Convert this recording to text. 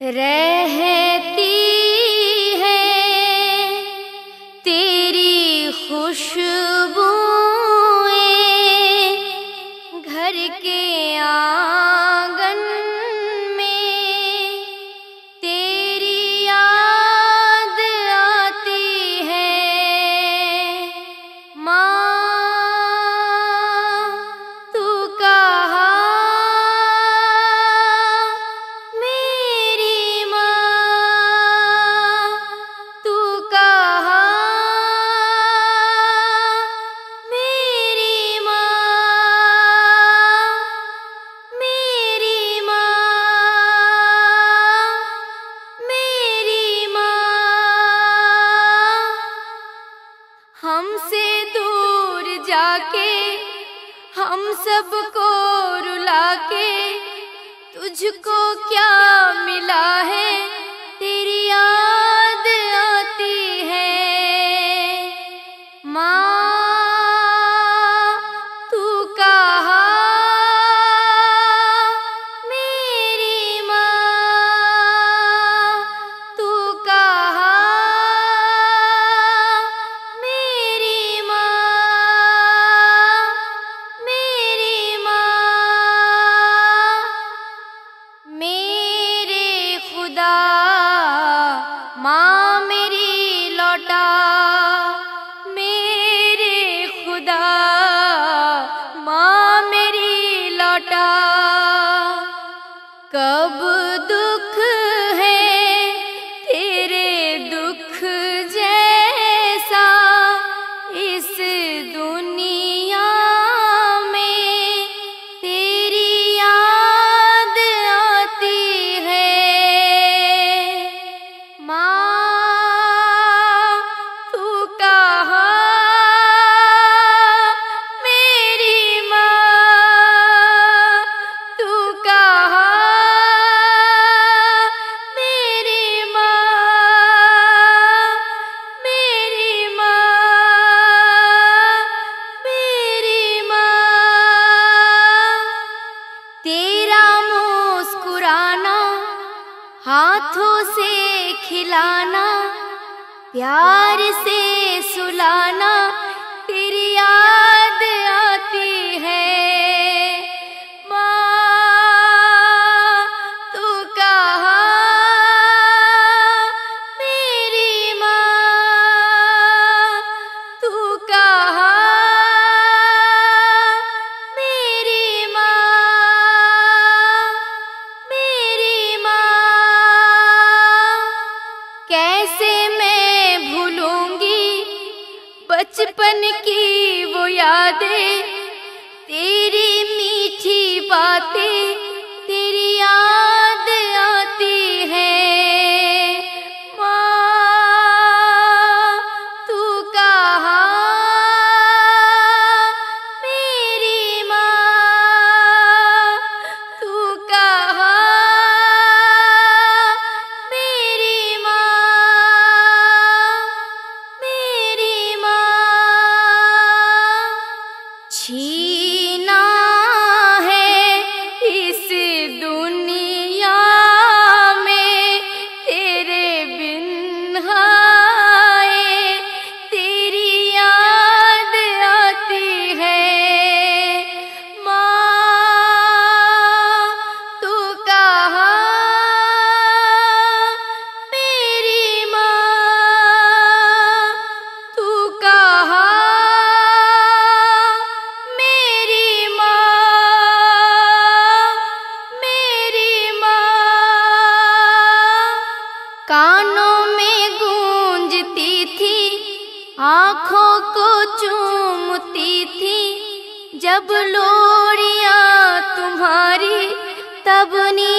रहती है तेरी खुशबुएं घर के आंगन में, तेरी याद आती है माँ तू कहाँ, मेरी माँ तू कहाँ, मेरी माँ, मेरी माँ, मेरी माँ। हमसे दूर जाके हम सबको रुला के तुझको क्या मिला है, तेरी याद आती है माँ तू कहाँ, मेरी माँ तू कहाँ, मेरी माँ, मेरी माँ। मेरे खुदा माँ मेरी लौटा, मेरे खुदा माँ मेरी लौटा। कब दुख है तेरे दुख जैसा इस दुनिया में, तेरी याद आती है माँ तू कहाँ, मेरी माँ तू कहाँ, मेरी माँ, मेरी माँ, मेरी माँ। तेरा मुस्कुराना, हाथों से खिलाना, प्यार से सुलाना, तेरी याद आती है माँ तू कहाँ, मेरी माँ तू कहाँ, मेरी माँ, मेरी माँ। कैसे मैं भूलूंगी बचपन की वो यादें, तेरी मीठी बातें, तेरी याद आती है माँ तू कहाँ, मेरी माँ तू कहाँ, मेरी माँ, मेरी माँ। छीना है इस दुनिया में तेरे बिन हाय, तेरी याद आती है माँ तू कहाँ, मेरी माँ तू कहाँ, मेरी माँ, मेरी माँ। कानों में गूंजती थी, आँखों को चूमती थी, जब लोरियां तुम्हारी तब नी